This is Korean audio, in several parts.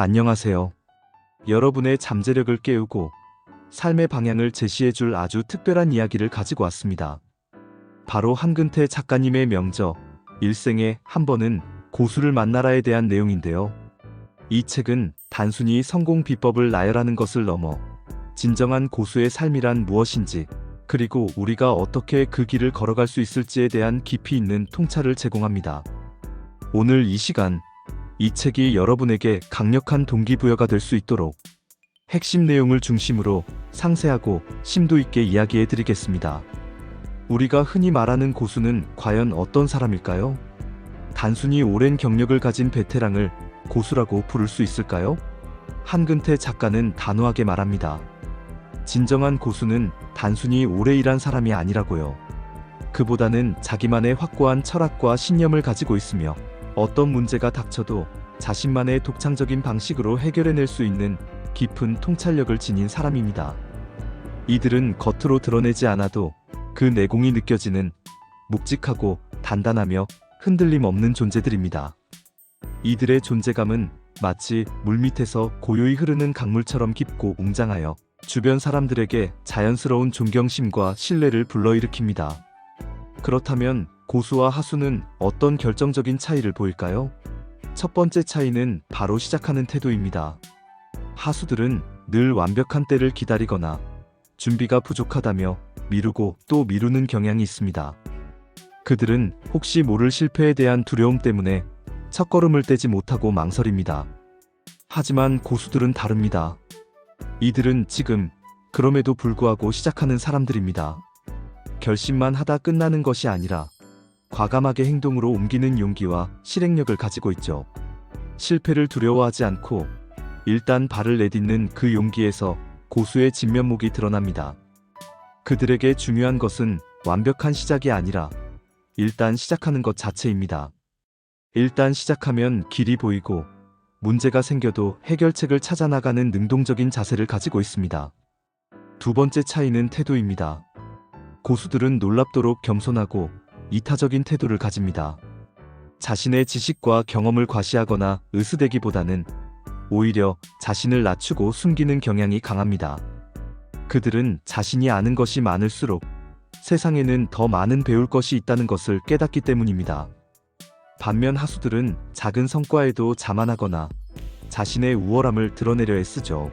안녕하세요. 여러분의 잠재력을 깨우고 삶의 방향을 제시해줄 아주 특별한 이야기를 가지고 왔습니다. 바로 한근태 작가님의 명저 일생에 한 번은 고수를 만나라에 대한 내용인데요. 이 책은 단순히 성공 비법을 나열하는 것을 넘어 진정한 고수의 삶이란 무엇인지, 그리고 우리가 어떻게 그 길을 걸어갈 수 있을지에 대한 깊이 있는 통찰을 제공합니다. 오늘 이 시간, 이 책이 여러분에게 강력한 동기부여가 될 수 있도록 핵심 내용을 중심으로 상세하고 심도 있게 이야기해 드리겠습니다. 우리가 흔히 말하는 고수는 과연 어떤 사람일까요? 단순히 오랜 경력을 가진 베테랑을 고수라고 부를 수 있을까요? 한근태 작가는 단호하게 말합니다. 진정한 고수는 단순히 오래 일한 사람이 아니라고요. 그보다는 자기만의 확고한 철학과 신념을 가지고 있으며 어떤 문제가 닥쳐도 자신만의 독창적인 방식으로 해결해낼 수 있는 깊은 통찰력을 지닌 사람입니다. 이들은 겉으로 드러내지 않아도 그 내공이 느껴지는 묵직하고 단단하며 흔들림 없는 존재들입니다. 이들의 존재감은 마치 물밑에서 고요히 흐르는 강물처럼 깊고 웅장하여 주변 사람들에게 자연스러운 존경심과 신뢰를 불러일으킵니다. 그렇다면 고수와 하수는 어떤 결정적인 차이를 보일까요? 첫 번째 차이는 바로 시작하는 태도입니다. 하수들은 늘 완벽한 때를 기다리거나 준비가 부족하다며 미루고 또 미루는 경향이 있습니다. 그들은 혹시 모를 실패에 대한 두려움 때문에 첫걸음을 떼지 못하고 망설입니다. 하지만 고수들은 다릅니다. 이들은 지금, 그럼에도 불구하고 시작하는 사람들입니다. 결심만 하다 끝나는 것이 아니라 과감하게 행동으로 옮기는 용기와 실행력을 가지고 있죠. 실패를 두려워하지 않고 일단 발을 내딛는 그 용기에서 고수의 진면목이 드러납니다. 그들에게 중요한 것은 완벽한 시작이 아니라 일단 시작하는 것 자체입니다. 일단 시작하면 길이 보이고 문제가 생겨도 해결책을 찾아 나가는 능동적인 자세를 가지고 있습니다. 두 번째 차이는 태도입니다. 고수들은 놀랍도록 겸손하고 이타적인 태도를 가집니다. 자신의 지식과 경험을 과시하거나 으스대기보다는 오히려 자신을 낮추고 숨기는 경향이 강합니다. 그들은 자신이 아는 것이 많을수록 세상에는 더 많은 배울 것이 있다는 것을 깨닫기 때문입니다. 반면 하수들은 작은 성과에도 자만하거나 자신의 우월함을 드러내려 애쓰죠.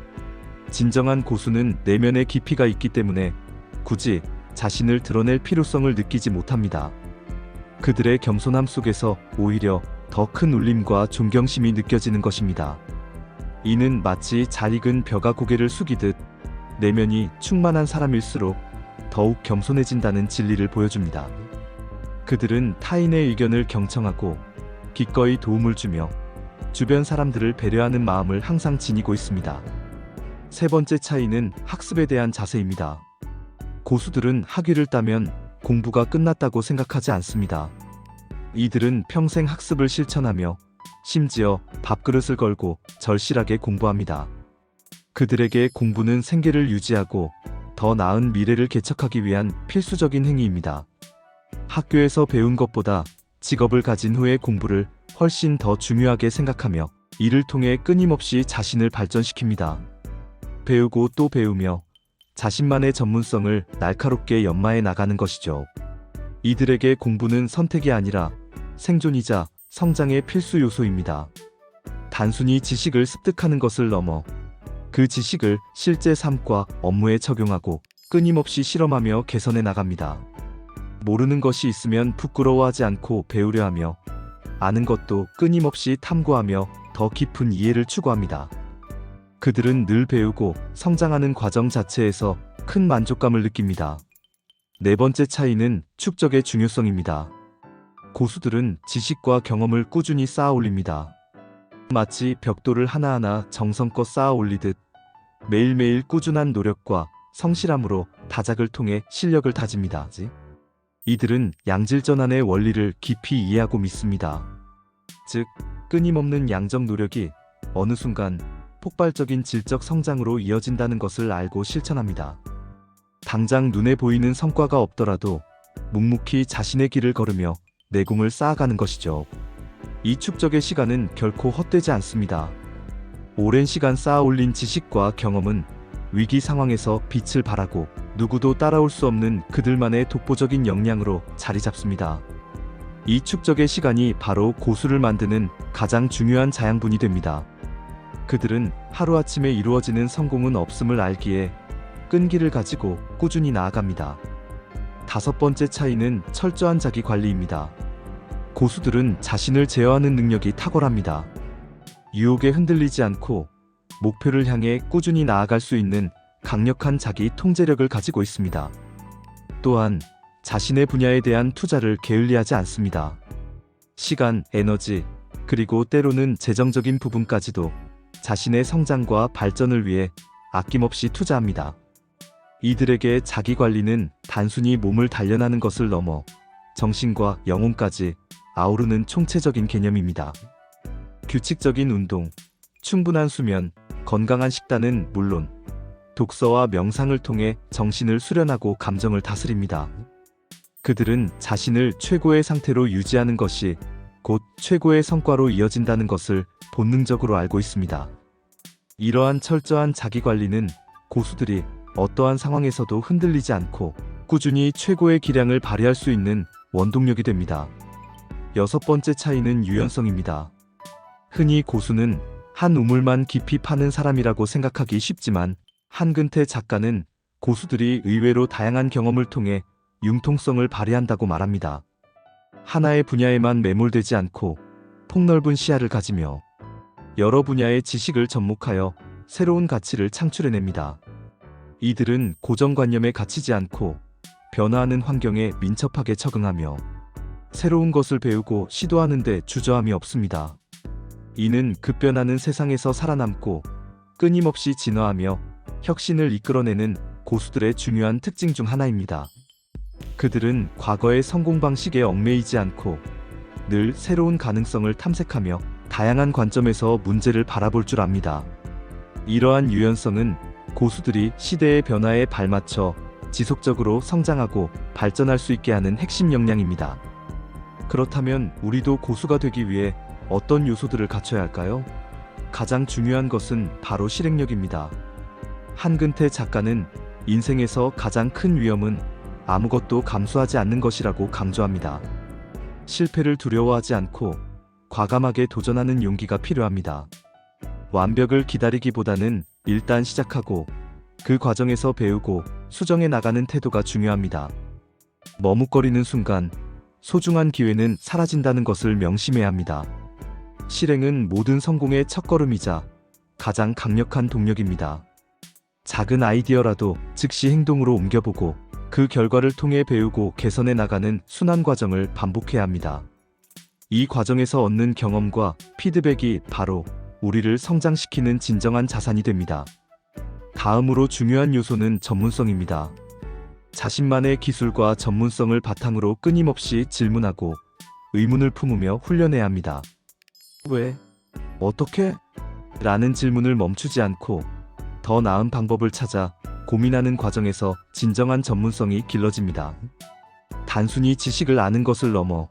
진정한 고수는 내면의 깊이가 있기 때문에 굳이 자신을 드러낼 필요성을 느끼지 못합니다. 그들의 겸손함 속에서 오히려 더 큰 울림과 존경심이 느껴지는 것입니다. 이는 마치 잘 익은 벼가 고개를 숙이듯 내면이 충만한 사람일수록 더욱 겸손해진다는 진리를 보여줍니다. 그들은 타인의 의견을 경청하고 기꺼이 도움을 주며 주변 사람들을 배려하는 마음을 항상 지니고 있습니다. 세 번째 차이는 학습에 대한 자세입니다. 고수들은 학위를 따면 공부가 끝났다고 생각하지 않습니다. 이들은 평생 학습을 실천하며 심지어 밥그릇을 걸고 절실하게 공부합니다. 그들에게 공부는 생계를 유지하고 더 나은 미래를 개척하기 위한 필수적인 행위입니다. 학교에서 배운 것보다 직업을 가진 후의 공부를 훨씬 더 중요하게 생각하며 이를 통해 끊임없이 자신을 발전시킵니다. 배우고 또 배우며 자신만의 전문성을 날카롭게 연마해 나가는 것이죠. 이들에게 공부는 선택이 아니라 생존이자 성장의 필수 요소입니다. 단순히 지식을 습득하는 것을 넘어 그 지식을 실제 삶과 업무에 적용하고 끊임없이 실험하며 개선해 나갑니다. 모르는 것이 있으면 부끄러워하지 않고 배우려 하며 아는 것도 끊임없이 탐구하며 더 깊은 이해를 추구합니다. 그들은 늘 배우고 성장하는 과정 자체에서 큰 만족감을 느낍니다. 네 번째 차이는 축적의 중요성입니다. 고수들은 지식과 경험을 꾸준히 쌓아 올립니다. 마치 벽돌을 하나하나 정성껏 쌓아 올리듯 매일매일 꾸준한 노력과 성실함으로 다작을 통해 실력을 다집니다. 이들은 양질전환의 원리를 깊이 이해하고 믿습니다. 즉, 끊임없는 양적 노력이 어느 순간 폭발적인 질적 성장으로 이어진다는 것을 알고 실천합니다. 당장 눈에 보이는 성과가 없더라도 묵묵히 자신의 길을 걸으며 내공을 쌓아가는 것이죠. 이 축적의 시간은 결코 헛되지 않습니다. 오랜 시간 쌓아 올린 지식과 경험은 위기 상황에서 빛을 발하고 누구도 따라올 수 없는 그들만의 독보적인 역량으로 자리 잡습니다. 이 축적의 시간이 바로 고수를 만드는 가장 중요한 자양분이 됩니다. 그들은 하루아침에 이루어지는 성공은 없음을 알기에 끈기를 가지고 꾸준히 나아갑니다. 다섯 번째 차이는 철저한 자기 관리입니다. 고수들은 자신을 제어하는 능력이 탁월합니다. 유혹에 흔들리지 않고 목표를 향해 꾸준히 나아갈 수 있는 강력한 자기 통제력을 가지고 있습니다. 또한 자신의 분야에 대한 투자를 게을리하지 않습니다. 시간, 에너지, 그리고 때로는 재정적인 부분까지도 자신의 성장과 발전을 위해 아낌없이 투자합니다. 이들에게 자기 관리는 단순히 몸을 단련하는 것을 넘어 정신과 영혼까지 아우르는 총체적인 개념입니다. 규칙적인 운동, 충분한 수면, 건강한 식단은 물론 독서와 명상을 통해 정신을 수련하고 감정을 다스립니다. 그들은 자신을 최고의 상태로 유지하는 것이 곧 최고의 성과로 이어진다는 것을 본능적으로 알고 있습니다. 이러한 철저한 자기관리는 고수들이 어떠한 상황에서도 흔들리지 않고 꾸준히 최고의 기량을 발휘할 수 있는 원동력이 됩니다. 여섯 번째 차이는 유연성입니다. 흔히 고수는 한 우물만 깊이 파는 사람이라고 생각하기 쉽지만 한근태 작가는 고수들이 의외로 다양한 경험을 통해 융통성을 발휘한다고 말합니다. 하나의 분야에만 매몰되지 않고 폭넓은 시야를 가지며 여러 분야의 지식을 접목하여 새로운 가치를 창출해냅니다. 이들은 고정관념에 갇히지 않고 변화하는 환경에 민첩하게 적응하며 새로운 것을 배우고 시도하는 데 주저함이 없습니다. 이는 급변하는 세상에서 살아남고 끊임없이 진화하며 혁신을 이끌어내는 고수들의 중요한 특징 중 하나입니다. 그들은 과거의 성공 방식에 얽매이지 않고 늘 새로운 가능성을 탐색하며 다양한 관점에서 문제를 바라볼 줄 압니다. 이러한 유연성은 고수들이 시대의 변화에 발맞춰 지속적으로 성장하고 발전할 수 있게 하는 핵심 역량입니다. 그렇다면 우리도 고수가 되기 위해 어떤 요소들을 갖춰야 할까요? 가장 중요한 것은 바로 실행력입니다. 한근태 작가는 인생에서 가장 큰 위험은 아무것도 감수하지 않는 것이라고 강조합니다. 실패를 두려워하지 않고 과감하게 도전하는 용기가 필요합니다. 완벽을 기다리기보다는 일단 시작하고 그 과정에서 배우고 수정해 나가는 태도가 중요합니다. 머뭇거리는 순간 소중한 기회는 사라진다는 것을 명심해야 합니다. 실행은 모든 성공의 첫걸음이자 가장 강력한 동력입니다. 작은 아이디어라도 즉시 행동으로 옮겨보고 그 결과를 통해 배우고 개선해 나가는 순환 과정을 반복해야 합니다. 이 과정에서 얻는 경험과 피드백이 바로 우리를 성장시키는 진정한 자산이 됩니다. 다음으로 중요한 요소는 전문성입니다. 자신만의 기술과 전문성을 바탕으로 끊임없이 질문하고 의문을 품으며 훈련해야 합니다. 왜? 어떻게? 라는 질문을 멈추지 않고 더 나은 방법을 찾아 고민하는 과정에서 진정한 전문성이 길러집니다. 단순히 지식을 아는 것을 넘어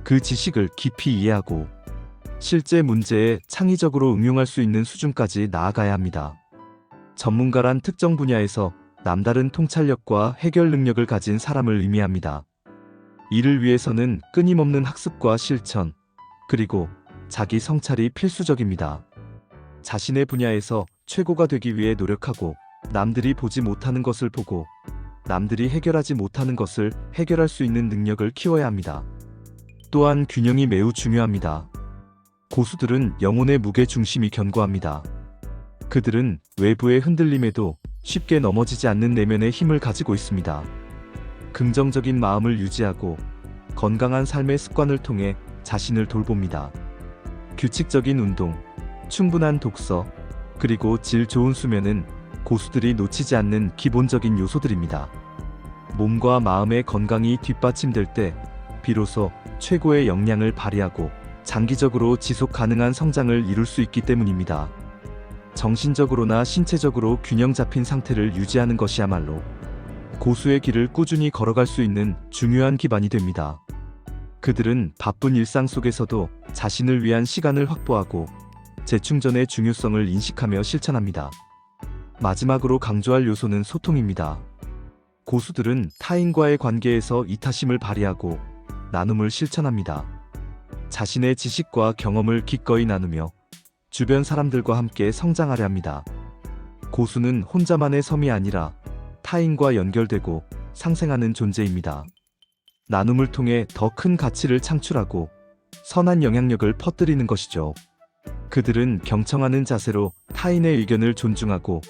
그 지식을 깊이 이해하고 실제 문제에 창의적으로 응용할 수 있는 수준까지 나아가야 합니다. 전문가란 특정 분야에서 남다른 통찰력과 해결 능력을 가진 사람을 의미합니다. 이를 위해서는 끊임없는 학습과 실천, 그리고 자기 성찰이 필수적입니다. 자신의 분야에서 최고가 되기 위해 노력하고 남들이 보지 못하는 것을 보고 남들이 해결하지 못하는 것을 해결할 수 있는 능력을 키워야 합니다. 또한 균형이 매우 중요합니다. 고수들은 영혼의 무게 중심이 견고합니다. 그들은 외부의 흔들림에도 쉽게 넘어지지 않는 내면의 힘을 가지고 있습니다. 긍정적인 마음을 유지하고 건강한 삶의 습관을 통해 자신을 돌봅니다. 규칙적인 운동, 충분한 독서, 그리고 질 좋은 수면은 고수들이 놓치지 않는 기본적인 요소들입니다. 몸과 마음의 건강이 뒷받침될 때 비로소 최고의 역량을 발휘하고 장기적으로 지속 가능한 성장을 이룰 수 있기 때문입니다. 정신적으로나 신체적으로 균형 잡힌 상태를 유지하는 것이야말로 고수의 길을 꾸준히 걸어갈 수 있는 중요한 기반이 됩니다. 그들은 바쁜 일상 속에서도 자신을 위한 시간을 확보하고 재충전의 중요성을 인식하며 실천합니다. 마지막으로 강조할 요소는 소통입니다. 고수들은 타인과의 관계에서 이타심을 발휘하고 나눔을 실천합니다. 자신의 지식과 경험을 기꺼이 나누며 주변 사람들과 함께 성장하려 합니다. 고수는 혼자만의 섬이 아니라 타인과 연결되고 상생하는 존재입니다. 나눔을 통해 더 큰 가치를 창출하고 선한 영향력을 퍼뜨리는 것이죠. 그들은 경청하는 자세로 타인의 의견을 존중하고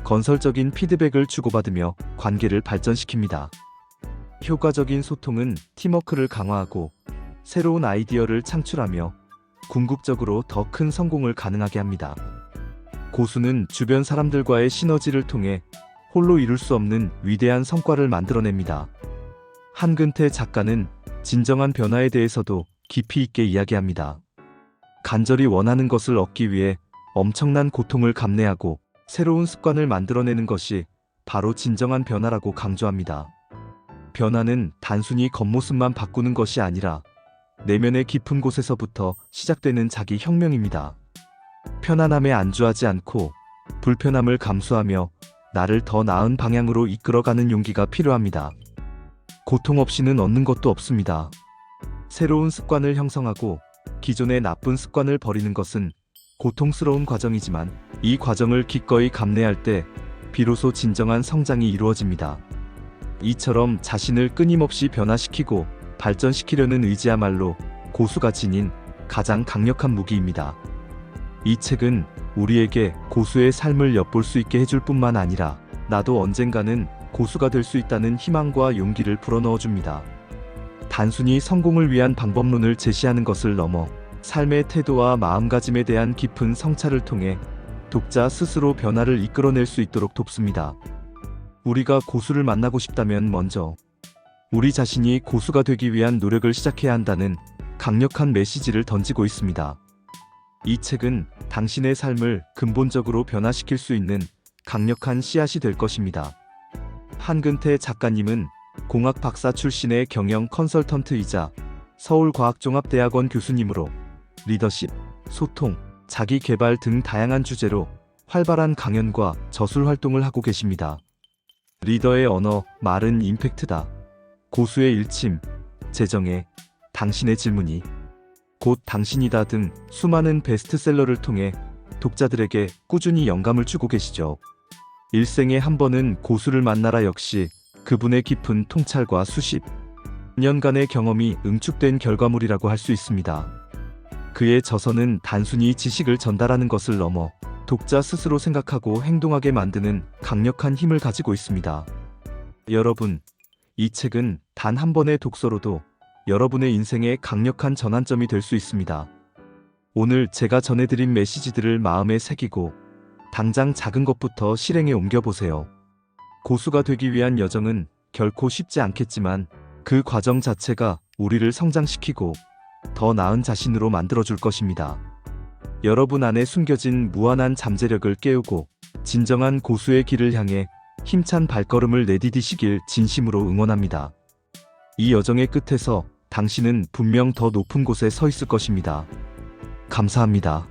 건설적인 피드백을 주고받으며 관계를 발전시킵니다. 효과적인 소통은 팀워크를 강화하고 새로운 아이디어를 창출하며 궁극적으로 더 큰 성공을 가능하게 합니다. 고수는 주변 사람들과의 시너지를 통해 홀로 이룰 수 없는 위대한 성과를 만들어냅니다. 한근태 작가는 진정한 변화에 대해서도 깊이 있게 이야기합니다. 간절히 원하는 것을 얻기 위해 엄청난 고통을 감내하고 새로운 습관을 만들어내는 것이 바로 진정한 변화라고 강조합니다. 변화는 단순히 겉모습만 바꾸는 것이 아니라 내면의 깊은 곳에서부터 시작되는 자기 혁명입니다. 편안함에 안주하지 않고 불편함을 감수하며 나를 더 나은 방향으로 이끌어가는 용기가 필요합니다. 고통 없이는 얻는 것도 없습니다. 새로운 습관을 형성하고 기존의 나쁜 습관을 버리는 것은 고통스러운 과정이지만 이 과정을 기꺼이 감내할 때 비로소 진정한 성장이 이루어집니다. 이처럼 자신을 끊임없이 변화시키고 발전시키려는 의지야말로 고수가 지닌 가장 강력한 무기입니다. 이 책은 우리에게 고수의 삶을 엿볼 수 있게 해줄 뿐만 아니라 나도 언젠가는 고수가 될 수 있다는 희망과 용기를 불어넣어 줍니다. 단순히 성공을 위한 방법론을 제시하는 것을 넘어 삶의 태도와 마음가짐에 대한 깊은 성찰을 통해 독자 스스로 변화를 이끌어낼 수 있도록 돕습니다. 우리가 고수를 만나고 싶다면 먼저 우리 자신이 고수가 되기 위한 노력을 시작해야 한다는 강력한 메시지를 던지고 있습니다. 이 책은 당신의 삶을 근본적으로 변화시킬 수 있는 강력한 씨앗이 될 것입니다. 한근태 작가님은 공학 박사 출신의 경영 컨설턴트이자 서울과학종합대학원 교수님으로 리더십, 소통, 자기개발 등 다양한 주제로 활발한 강연과 저술 활동을 하고 계십니다. 리더의 언어, 말은 임팩트다. 고수의 일침, 재정에 당신의 질문이 곧 당신이다 등 수많은 베스트셀러를 통해 독자들에게 꾸준히 영감을 주고 계시죠. 일생에 한 번은 고수를 만나라 역시 그분의 깊은 통찰과 수십 년간의 경험이 응축된 결과물이라고 할 수 있습니다. 그의 저서는 단순히 지식을 전달하는 것을 넘어 독자 스스로 생각하고 행동하게 만드는 강력한 힘을 가지고 있습니다. 여러분, 이 책은 단 한 번의 독서로도 여러분의 인생에 강력한 전환점이 될 수 있습니다. 오늘 제가 전해드린 메시지들을 마음에 새기고 당장 작은 것부터 실행에 옮겨보세요. 고수가 되기 위한 여정은 결코 쉽지 않겠지만 그 과정 자체가 우리를 성장시키고 더 나은 자신으로 만들어줄 것입니다. 여러분 안에 숨겨진 무한한 잠재력을 깨우고 진정한 고수의 길을 향해 힘찬 발걸음을 내디디시길 진심으로 응원합니다. 이 여정의 끝에서 당신은 분명 더 높은 곳에 서 있을 것입니다. 감사합니다.